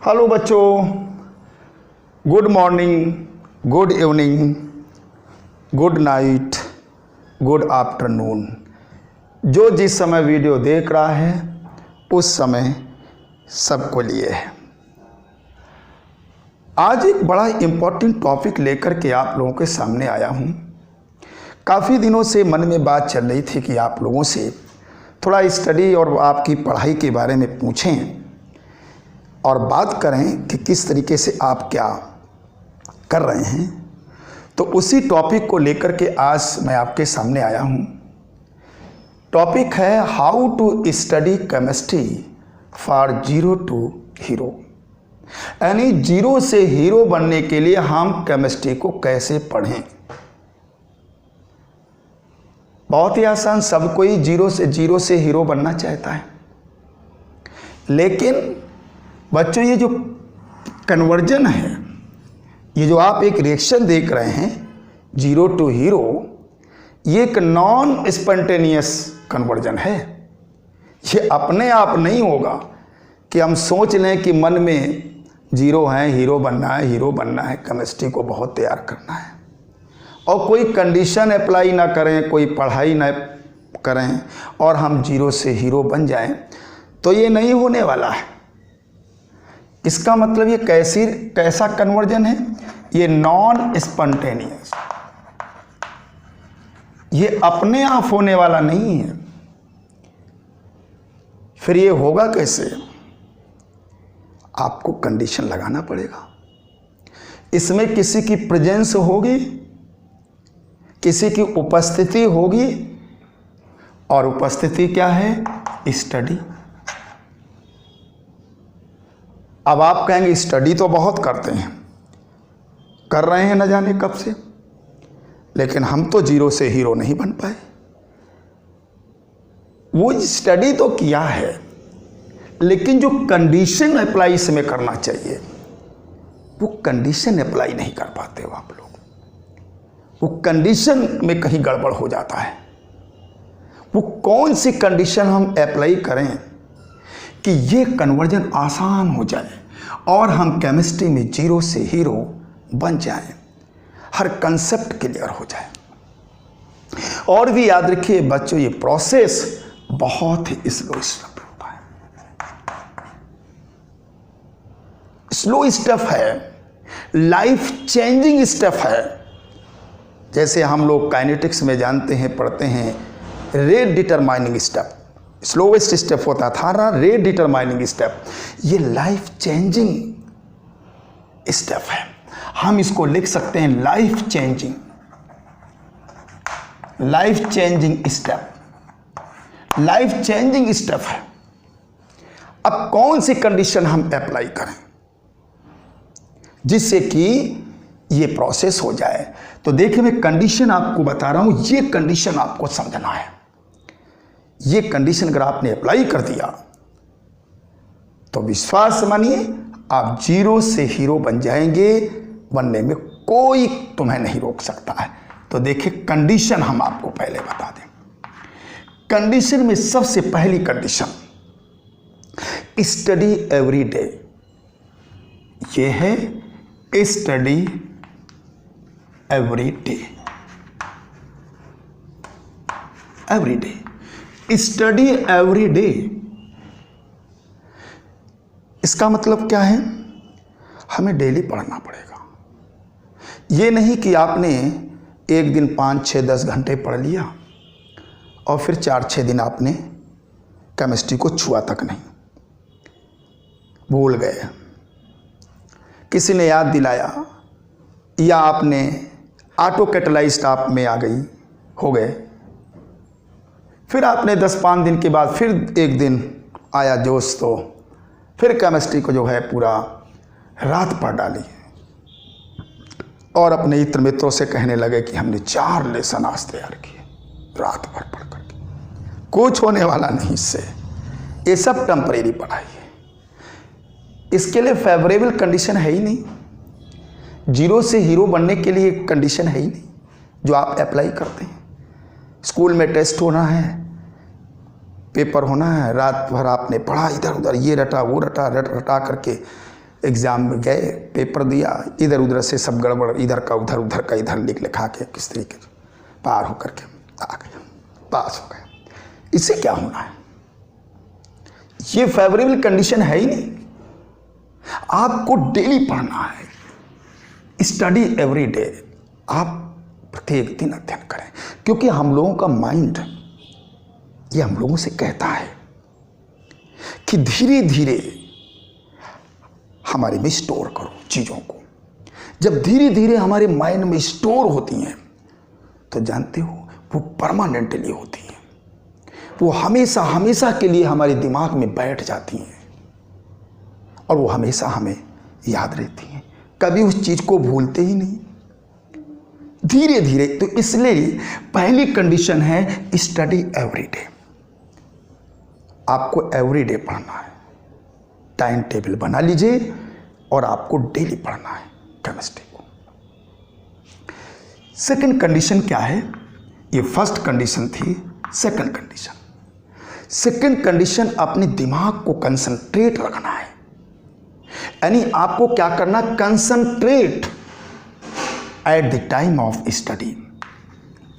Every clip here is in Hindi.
हेलो बच्चों, good morning, good evening, good night, good afternoon. जो जिस समय वीडियो देख रहा है उस समय सबको लिए है। आज एक बड़ा इम्पोर्टेंट टॉपिक लेकर के आप लोगों के सामने आया हूँ। काफ़ी दिनों से मन में बात चल रही थी कि आप लोगों से थोड़ा स्टडी और आपकी पढ़ाई के बारे में पूछें और बात करें कि किस तरीके से आप क्या कर रहे हैं। तो उसी टॉपिक को लेकर के आज मैं आपके सामने आया हूँ। टॉपिक है how to study chemistry for zero to hero, यानी जीरो से हीरो बनने के लिए हम केमिस्ट्री को कैसे पढ़ें। बहुत ही आसान, सब कोई जीरो से हीरो बनना चाहता है, लेकिन बच्चों ये जो कन्वर्जन है, ये जो आप एक रिएक्शन देख रहे हैं जीरो टू हीरो, ये एक नॉन स्पॉन्टेनियस कन्वर्जन है। ये अपने आप नहीं होगा कि हम सोच लें कि मन में जीरो है, हीरो बनना है, केमिस्ट्री को बहुत तैयार करना है और कोई कंडीशन अप्लाई ना करें, कोई पढ़ाई ना करें और हम जीरो से हीरो बन जाएं, तो ये नहीं होने वाला है। इसका मतलब ये कैसा कन्वर्जन है? ये नॉन स्पॉन्टेनियस, ये अपने आप होने वाला नहीं है। फिर ये होगा कैसे? आपको कंडीशन लगाना पड़ेगा। इसमें किसी की प्रेजेंस होगी, किसी की उपस्थिति होगी, और उपस्थिति क्या है? स्टडी। अब आप कहेंगे स्टडी तो बहुत करते हैं, कर रहे हैं न जाने कब से, लेकिन हम तो जीरो से हीरो नहीं बन पाए। वो स्टडी तो किया है, लेकिन जो कंडीशन अप्लाई इसमें करना चाहिए वो कंडीशन अप्लाई नहीं कर पाते हो आप लोग। वो कंडीशन में कहीं गड़बड़ हो जाता है। वो कौन सी कंडीशन हम अप्लाई करें कि ये कन्वर्जन आसान हो जाए और हम केमिस्ट्री में जीरो से हीरो बन जाएं, हर कंसेप्ट क्लियर हो जाए। और भी याद रखिए बच्चों, ये प्रोसेस बहुत ही स्लो स्टेप होता है, स्लो स्टेप है, लाइफ चेंजिंग स्टेप है। जैसे हम लोग काइनेटिक्स में जानते हैं, पढ़ते हैं, rate determining step slowest step होता था ना, रेट डिटरमाइनिंग स्टेप। ये लाइफ चेंजिंग स्टेप है। हम इसको लिख सकते हैं life changing step, life changing step है। अब कौन सी कंडीशन हम अप्लाई करें जिससे कि ये प्रोसेस हो जाए? तो देखिए, मैं कंडीशन आपको बता रहा हूं, ये कंडीशन आपको समझना है। ये कंडीशन अगर आपने अप्लाई कर दिया तो विश्वास मानिए आप जीरो से हीरो बन जाएंगे। बनने में कोई तुम्हें नहीं रोक सकता है। तो देखिए, कंडीशन हम आपको पहले बता दें। कंडीशन में सबसे पहली कंडीशन स्टडी एवरी डे। ये है study every day, every day, study every day. इसका मतलब क्या है? हमें डेली पढ़ना पड़ेगा। ये नहीं कि आपने एक दिन 5, 6, 10 घंटे पढ़ लिया और फिर 4-6 दिन आपने केमिस्ट्री को छुआ तक नहीं, भूल गए, किसी ने याद दिलाया, या आपने ऑटो कैटलाइज्ड आप में आ गई, हो गए। फिर आपने 10-5 दिन के बाद फिर एक दिन आया जोश, तो फिर केमिस्ट्री को जो है पूरा रात पढ़ डाली और अपने इत्र मित्रों से कहने लगे कि हमने 4 लेसन आज तैयार किए रात भर पढ़ करके। कुछ होने वाला नहीं इससे। ये सब टेम्परेरी पढ़ाई है। इसके लिए फेवरेबल कंडीशन है ही नहीं। जीरो से हीरो बनने के लिए कंडीशन है ही नहीं जो आप अप्लाई करते हैं। स्कूल में टेस्ट होना है, पेपर होना है, रात भर आपने पढ़ा, इधर उधर ये रटा वो रटा करके एग्ज़ाम में गए, पेपर दिया, इधर उधर से सब गड़बड़, इधर का इधर लिखा के किस तरीके से पार होकर के आ गया, पास हो गया। इससे क्या होना है? ये फेवरेबल कंडीशन है ही नहीं। आपको डेली पढ़ना है, स्टडी एवरी डे। आप प्रत्येक दिन अध्ययन करें, क्योंकि हम लोगों का माइंड ये हम लोगों से कहता है कि धीरे धीरे हमारे में स्टोर करो चीज़ों को। जब धीरे धीरे हमारे माइंड में स्टोर होती हैं तो जानते हो वो परमानेंटली होती हैं, वो हमेशा हमेशा के लिए हमारे दिमाग में बैठ जाती हैं और वो हमेशा हमें याद रहती हैं, कभी उस चीज़ को भूलते ही नहीं, धीरे धीरे। तो इसलिए पहली कंडीशन है स्टडी एवरी डे। आपको एवरी डे पढ़ना है, टाइम टेबल बना लीजिए और आपको डेली पढ़ना है केमिस्ट्री को। सेकंड कंडीशन क्या है? ये फर्स्ट कंडीशन थी। सेकंड कंडीशन अपने दिमाग को कंसंट्रेट रखना है, यानी आपको क्या करना? Concentrate at the time of study,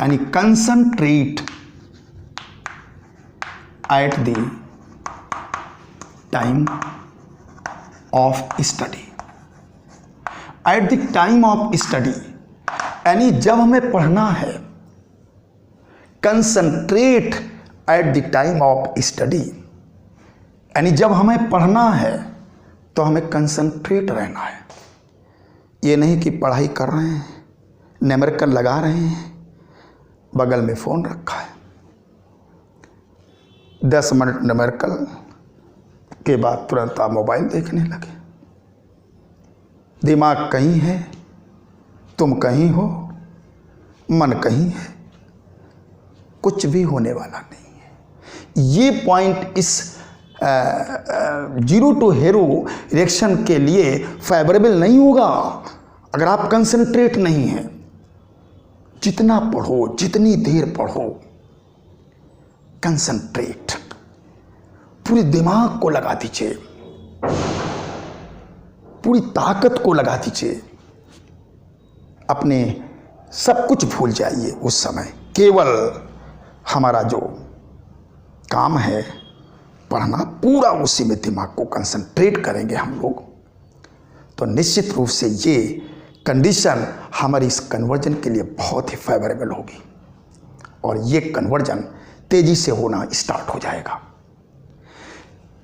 यानी concentrate at the time of study. At the time of study यानी जब हमें पढ़ना है, concentrate at the time of study यानी जब हमें पढ़ना है तो हमें कंसंट्रेट रहना है। ये नहीं कि पढ़ाई कर रहे हैं, न्यूमेरिकल लगा रहे हैं, बगल में फ़ोन रखा है, 10 मिनट न्यूमेरिकल के बाद तुरंत आप मोबाइल देखने लगे। दिमाग कहीं है, तुम कहीं हो, मन कहीं है, कुछ भी होने वाला नहीं है। ये पॉइंट इस 0 to हीरो रिएक्शन के लिए फेवरेबल नहीं होगा अगर आप कंसंट्रेट नहीं हैं। जितना पढ़ो, जितनी देर पढ़ो, कंसंट्रेट, पूरे दिमाग को लगा दीजिए, पूरी ताकत को लगा दीजिए, अपने सब कुछ भूल जाइए उस समय। केवल हमारा जो काम है पढ़ना, पूरा उसी में दिमाग को कंसंट्रेट करेंगे हम लोग, तो निश्चित रूप से ये कंडीशन हमारी इस कन्वर्जन के लिए बहुत ही फेवरेबल होगी और ये कन्वर्जन तेजी से होना स्टार्ट हो जाएगा।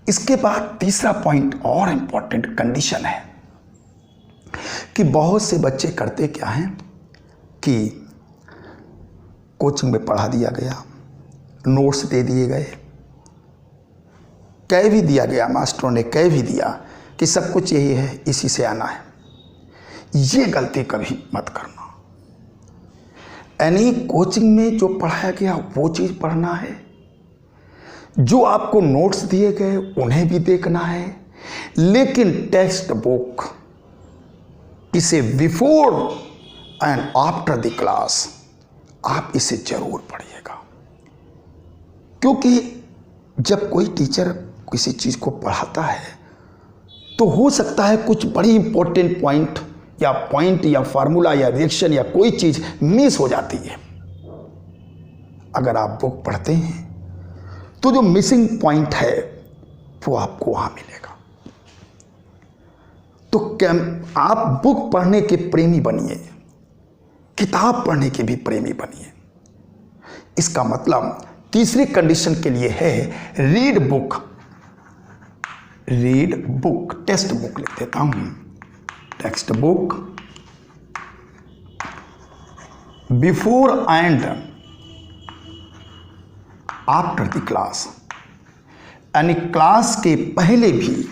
इसके बाद तीसरा पॉइंट और इम्पॉर्टेंट कंडीशन है कि बहुत से बच्चे करते क्या हैं कि कोचिंग में पढ़ा दिया गया, नोट्स दे दिए गए, कह भी दिया गया, मास्टरों ने कह भी दिया कि सब कुछ यही है, इसी से आना है। ये गलती कभी मत करना। यानी कोचिंग में जो पढ़ाया गया वो चीज़ पढ़ना है, जो आपको नोट्स दिए गए उन्हें भी देखना है, लेकिन टेक्स्ट बुक इसे before and after the class आप इसे जरूर पढ़िएगा। क्योंकि जब कोई टीचर किसी चीज़ को पढ़ाता है तो हो सकता है कुछ बड़ी इंपॉर्टेंट पॉइंट या फार्मूला या रिएक्शन या कोई चीज़ मिस हो जाती है। अगर आप बुक पढ़ते हैं तो जो मिसिंग पॉइंट है वो आपको वहाँ मिलेगा। तो आप बुक पढ़ने के प्रेमी बनिए, किताब पढ़ने के भी प्रेमी बनिए। इसका मतलब तीसरी कंडीशन के लिए है रीड बुक। टेक्स्ट बुक लिख देता हूं, text book before and after the class, यानी क्लास के पहले भी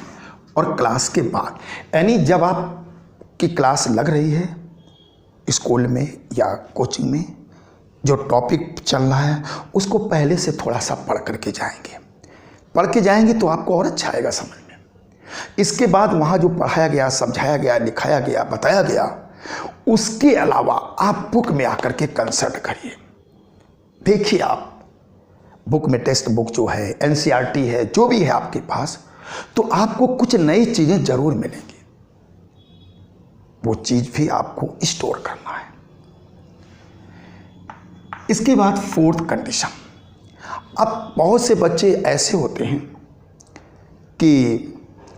और क्लास के बाद। यानी जब आपकी क्लास लग रही है स्कूल में या कोचिंग में, जो टॉपिक चल रहा है उसको पहले से थोड़ा सा पढ़ करके जाएंगे। पढ़ के जाएंगे तो आपको और अच्छा आएगा समझ में। इसके बाद वहाँ जो पढ़ाया गया, समझाया गया, लिखाया गया, बताया गया, उसके अलावा आप बुक में आकर के कंसल्ट करिए। देखिए आप बुक में टेक्स्ट बुक जो है, NCERT है, जो भी है आपके पास, तो आपको कुछ नई चीज़ें ज़रूर मिलेंगी। वो चीज़ भी आपको स्टोर करना है। इसके बाद फोर्थ कंडीशन, अब बहुत से बच्चे ऐसे होते हैं कि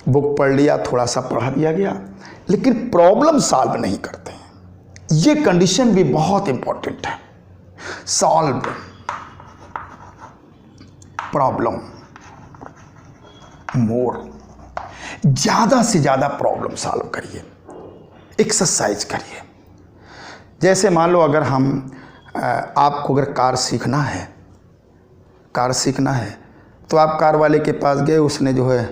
बुक पढ़ लिया, थोड़ा सा पढ़ा दिया गया, लेकिन प्रॉब्लम सॉल्व नहीं करते हैं। ये कंडीशन भी बहुत इंपॉर्टेंट है। सॉल्व प्रॉब्लम मोर, ज़्यादा से ज़्यादा प्रॉब्लम सॉल्व करिए, एक्सरसाइज करिए। जैसे मान लो अगर आपको अगर कार सीखना है तो आप कार वाले के पास गए, उसने जो है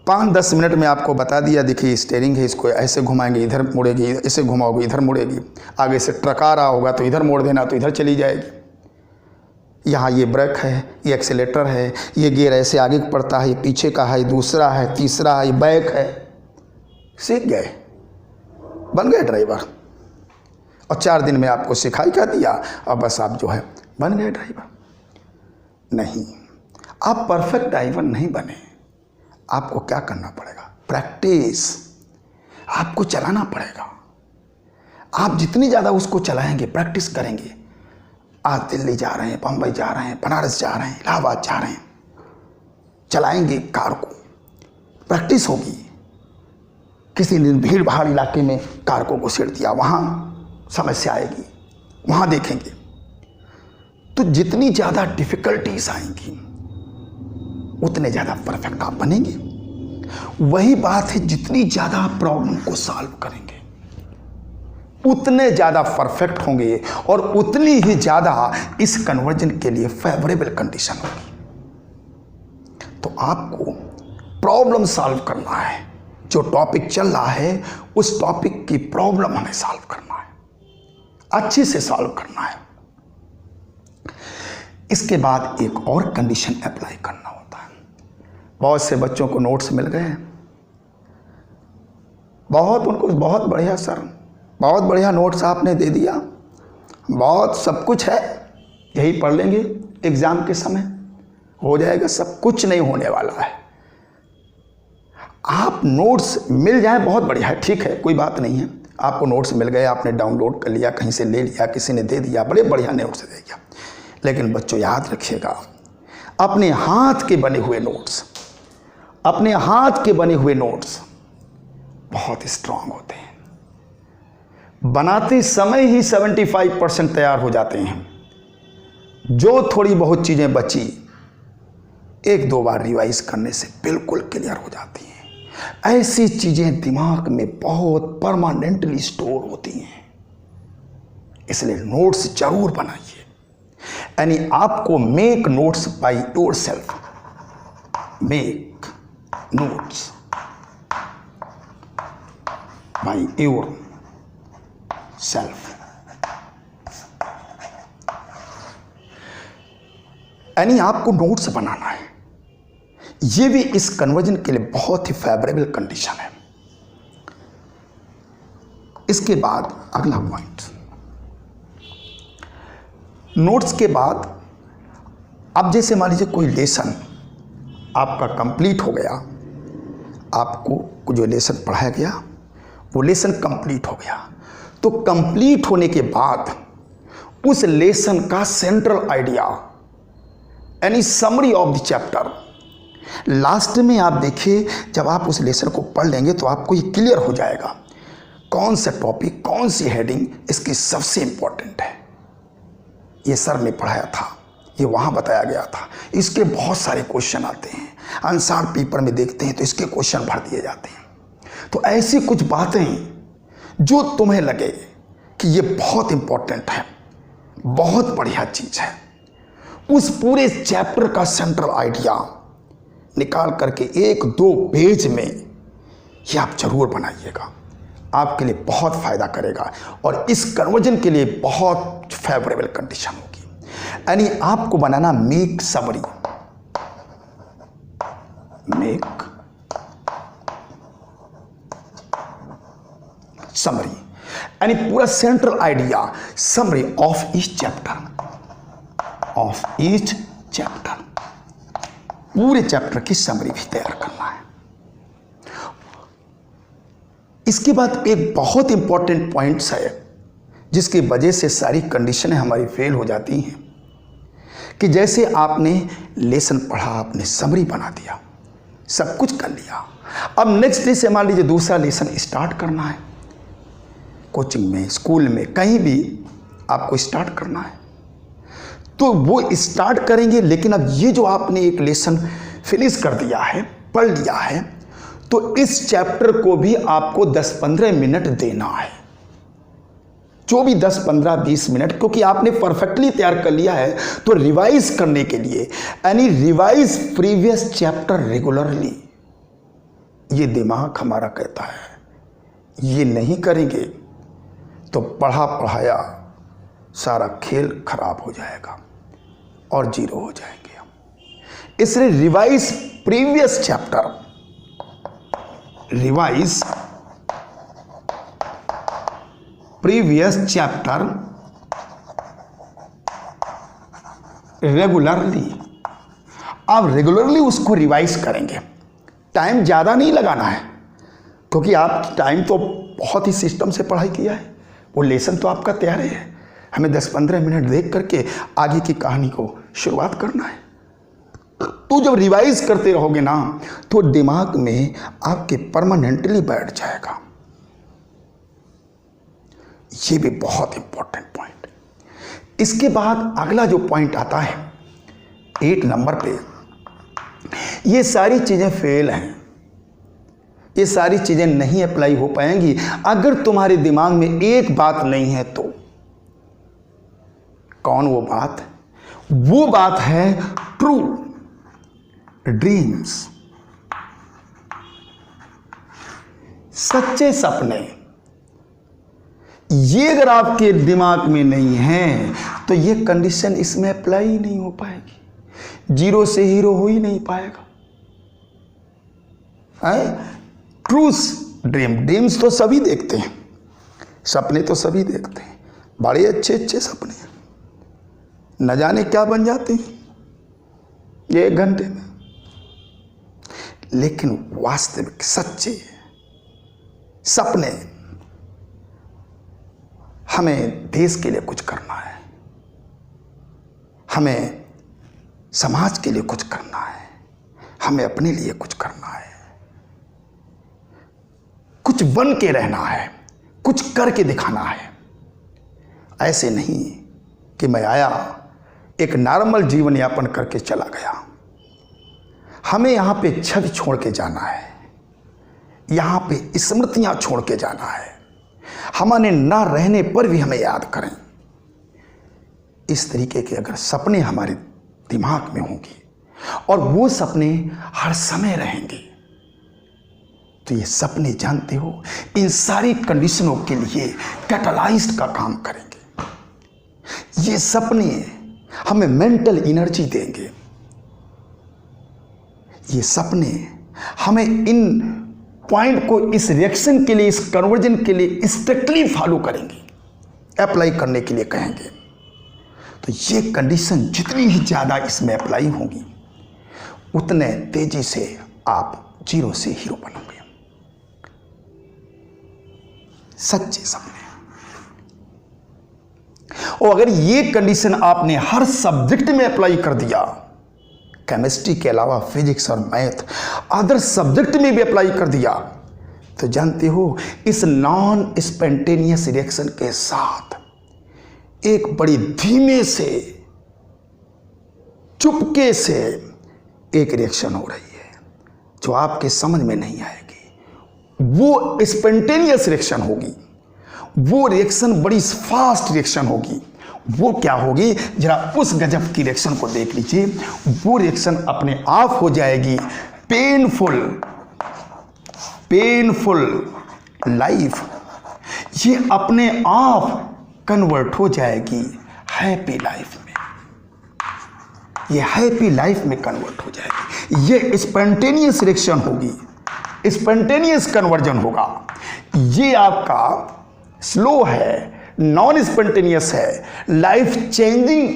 5-10 मिनट में आपको बता दिया, देखिए स्टीयरिंग है, इसको ऐसे घुमाएंगे इधर मुड़ेगी, ऐसे घुमाओगे इधर मुड़ेगी, आगे से ट्रक आ रहा होगा तो इधर मोड़ देना तो इधर चली जाएगी, यहाँ ये ब्रेक है, ये एक्सीलेटर है, ये गियर ऐसे आगे पड़ता है, ये पीछे का है, ये दूसरा है, तीसरा है, ये बैक है। सीख गए, बन गए ड्राइवर। और 4 दिन में आपको सिखाई क्या दिया और बस आप जो है बन गए ड्राइवर। नहीं, आप परफेक्ट ड्राइवर नहीं बने। आपको क्या करना पड़ेगा? प्रैक्टिस। आपको चलाना पड़ेगा। आप जितनी ज़्यादा उसको चलाएंगे, प्रैक्टिस करेंगे, आज दिल्ली जा रहे हैं, बम्बई जा रहे हैं, बनारस जा रहे हैं, इलाहाबाद जा रहे हैं, चलाएंगे कार को, प्रैक्टिस होगी। किसी दिन भीड़ भाड़ इलाके में कार को घुसेड़ दिया, वहाँ समस्या आएगी, वहाँ देखेंगे। तो जितनी ज़्यादा डिफ़िकल्टीज आएंगी उतने ज़्यादा परफेक्ट आप बनेंगे। वही बात है, जितनी ज़्यादा आप प्रॉब्लम को सॉल्व करेंगे उतने ज़्यादा परफेक्ट होंगे और उतनी ही ज़्यादा इस कन्वर्जन के लिए फेवरेबल कंडीशन होगी। तो आपको प्रॉब्लम सॉल्व करना है। जो टॉपिक चल रहा है उस टॉपिक की प्रॉब्लम हमें सॉल्व करना है, अच्छे से सॉल्व करना है। इसके बाद एक और कंडीशन अप्लाई करना होता है। बहुत से बच्चों को नोट्स मिल गए, उनको बहुत बढ़िया सर, बहुत बढ़िया नोट्स आपने दे दिया, बहुत सब कुछ है, यही पढ़ लेंगे, एग्जाम के समय हो जाएगा। सब कुछ नहीं होने वाला है। आप नोट्स मिल जाए बहुत बढ़िया है, ठीक है, कोई बात नहीं है। आपको नोट्स मिल गए, आपने डाउनलोड कर लिया, कहीं से ले लिया, किसी ने दे दिया, बड़े बढ़िया नोट्स दे दिया। लेकिन बच्चों याद रखिएगा, अपने हाथ के बने हुए नोट्स, अपने हाथ के बने हुए नोट्स बहुत स्ट्रांग होते हैं। बनाते समय ही 75% तैयार हो जाते हैं। जो थोड़ी बहुत चीज़ें बची, 1-2 बार रिवाइज करने से बिल्कुल क्लियर हो जाती हैं। ऐसी चीज़ें दिमाग में बहुत परमानेंटली स्टोर होती हैं। इसलिए नोट्स जरूर बनाइए। यानी आपको make notes by your self, make notes by your self. यानी आपको नोट्स बनाना है। ये भी इस कन्वर्जन के लिए बहुत ही फेवरेबल कंडीशन है। इसके बाद अगला पॉइंट, नोट्स के बाद अब जैसे मान लीजिए कोई लेसन आपका कंप्लीट हो गया, आपको जो लेसन पढ़ाया गया वो लेसन कंप्लीट हो गया, तो कंप्लीट होने के बाद उस लेसन का सेंट्रल आइडिया यानी summary of the chapter, last में आप देखिए, जब आप उस लेसन को पढ़ लेंगे तो आपको ये क्लियर हो जाएगा कौन सा टॉपिक, कौन सी हेडिंग इसकी सबसे इंपॉर्टेंट है। ये सर ने पढ़ाया था, ये वहाँ बताया गया था, इसके बहुत सारे क्वेश्चन आते हैं, आंसर पेपर में देखते हैं तो इसके क्वेश्चन भर दिए जाते हैं। तो ऐसी कुछ बातें जो तुम्हें लगे कि ये बहुत इंपॉर्टेंट है, बहुत बढ़िया चीज़ है, उस पूरे चैप्टर का सेंट्रल आइडिया निकाल करके 1-2 पेज में ये आप जरूर बनाइएगा। आपके लिए बहुत फ़ायदा करेगा और इस कन्वर्जन के लिए बहुत फेवरेबल कंडीशन होगी। यानी आपको बनाना मेक समरी, मेक समरी यानी पूरा central idea, summary of each chapter, of each chapter, पूरे चैप्टर की समरी भी तैयार करना है। इसके बाद एक बहुत इंपॉर्टेंट पॉइंट्स है जिसकी वजह से सारी कंडीशनें हमारी फेल हो जाती हैं, कि जैसे आपने लेसन पढ़ा, आपने समरी बना दिया, सब कुछ कर लिया, अब नेक्स्ट डे से मान लीजिए दूसरा लेसन स्टार्ट करना है, कोचिंग में, स्कूल में, कहीं भी आपको स्टार्ट करना है, तो वो स्टार्ट करेंगे। लेकिन अब ये जो आपने एक लेसन फिनिश कर दिया है, पढ़ लिया है, तो इस चैप्टर को भी आपको 10-15 मिनट देना है, जो भी 10, 15, 20 मिनट, क्योंकि आपने परफेक्टली तैयार कर लिया है। तो रिवाइज करने के लिए, यानी रिवाइज प्रीवियस चैप्टर रेगुलरली, ये दिमाग हमारा कहता है। ये नहीं करेंगे तो पढ़ा पढ़ाया सारा खेल खराब हो जाएगा और जीरो हो जाएंगे हम। इसलिए revise previous chapter, revise previous chapter regularly. आप रेगुलरली उसको रिवाइज करेंगे, टाइम ज़्यादा नहीं लगाना है, क्योंकि आप टाइम तो बहुत ही सिस्टम से पढ़ाई किया है, वो लेसन तो आपका तैयार है। हमें 10-15 मिनट देख करके आगे की कहानी को शुरुआत करना है। तो जब रिवाइज करते रहोगे ना, तो दिमाग में आपके परमानेंटली बैठ जाएगा। ये भी बहुत इंपॉर्टेंट पॉइंट। इसके बाद अगला जो पॉइंट आता है 8 नंबर पे, ये सारी चीजें फेल हैं, ये सारी चीजें नहीं अप्लाई हो पाएंगी अगर तुम्हारे दिमाग में एक बात नहीं है तो। कौन वो बात? वो बात है ट्रू ड्रीम्स, सच्चे सपने। ये अगर आपके दिमाग में नहीं है तो ये कंडीशन इसमें अप्लाई ही नहीं हो पाएगी, जीरो से हीरो हो ही नहीं पाएगा। ट्रू ड्रीम्स तो सभी देखते हैं, सपने तो सभी देखते हैं, बड़े अच्छे अच्छे सपने, न जाने क्या बन जाते हैं ये 1 घंटे में। लेकिन वास्तविक सच्चे सपने, हमें देश के लिए कुछ करना है, हमें समाज के लिए कुछ करना है, हमें अपने लिए कुछ करना है, कुछ बन के रहना है, कुछ करके दिखाना है। ऐसे नहीं कि मैं आया, एक नॉर्मल जीवन यापन करके चला गया। हमें यहाँ पे छवि छोड़ के जाना है, यहाँ पे स्मृतियाँ छोड़ के जाना है, हमारे ना रहने पर भी हमें याद करें। इस तरीके के अगर सपने हमारे दिमाग में होंगे और वो सपने हर समय रहेंगे, तो ये सपने जानते हो इन सारी कंडीशनों के लिए कैटलाइज्ड का काम करेंगे। ये सपने हमें मेंटल एनर्जी देंगे, ये सपने हमें इन पॉइंट को, इस रिएक्शन के लिए, इस कन्वर्जन के लिए स्ट्रिक्टली फॉलो करेंगे, अप्लाई करने के लिए कहेंगे। तो ये कंडीशन जितनी ही ज़्यादा इसमें अप्लाई होंगी, उतने तेजी से आप जीरो से हीरो बनोगे। सच्चे सपने। और अगर ये कंडीशन आपने हर सब्जेक्ट में अप्लाई कर दिया, केमिस्ट्री के अलावा फिजिक्स और मैथ अदर सब्जेक्ट में भी अप्लाई कर दिया, तो जानते हो इस नॉन स्पॉन्टेनियस रिएक्शन के साथ एक बड़ी धीमे से, चुपके से एक रिएक्शन हो रही है जो आपके समझ में नहीं आएगी। वो स्पॉन्टेनियस रिएक्शन होगी, वो रिएक्शन बड़ी फास्ट रिएक्शन होगी। वो क्या होगी, जरा उस गजब की रिएक्शन को देख लीजिए। वो रिएक्शन अपने आप हो जाएगी पेनफुल लाइफ। ये अपने आप कन्वर्ट हो जाएगी हैप्पी लाइफ में, ये हैप्पी लाइफ में कन्वर्ट हो जाएगी। ये स्पॉन्टेनियस रिएक्शन होगी, स्पॉन्टेनियस कन्वर्जन होगा। ये आपका स्लो है, नॉन स्पॉन्टेनियस है, लाइफ चेंजिंग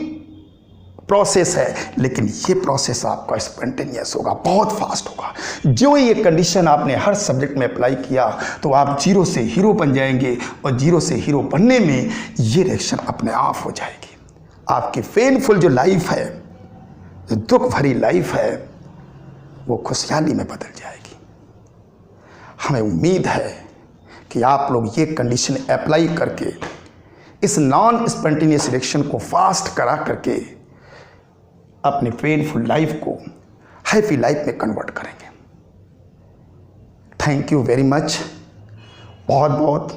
प्रोसेस है, लेकिन ये प्रोसेस आपका स्पॉन्टेनियस होगा, बहुत फास्ट होगा। जो ये कंडीशन आपने हर सब्जेक्ट में अप्लाई किया तो आप जीरो से हीरो बन जाएंगे, और जीरो से हीरो बनने में ये रिएक्शन अपने आप हो जाएगी। आपकी पेनफुल जो लाइफ है, जो दुख भरी लाइफ है, वो खुशहाली में बदल जाएगी। हमें उम्मीद है कि आप लोग ये कंडीशन अप्लाई करके इस नॉन स्पॉन्टेनियस रिएक्शन को फास्ट करा करके अपनी पेनफुल लाइफ को हैप्पी लाइफ में कन्वर्ट करेंगे। थैंक यू वेरी मच, बहुत बहुत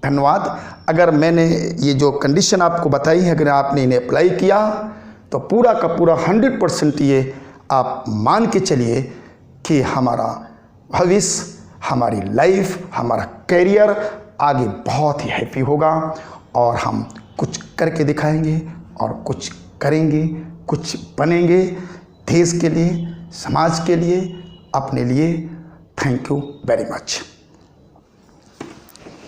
धन्यवाद। अगर मैंने ये जो कंडीशन आपको बताई है, अगर आपने इन्हें अप्लाई किया तो पूरा का पूरा 100% ये आप मान के चलिए कि हमारा भविष्य, हमारी लाइफ, हमारा करियर आगे बहुत ही हैप्पी होगा, और हम कुछ करके दिखाएंगे और कुछ करेंगे, कुछ बनेंगे देश के लिए, समाज के लिए, अपने लिए। Thank you very much.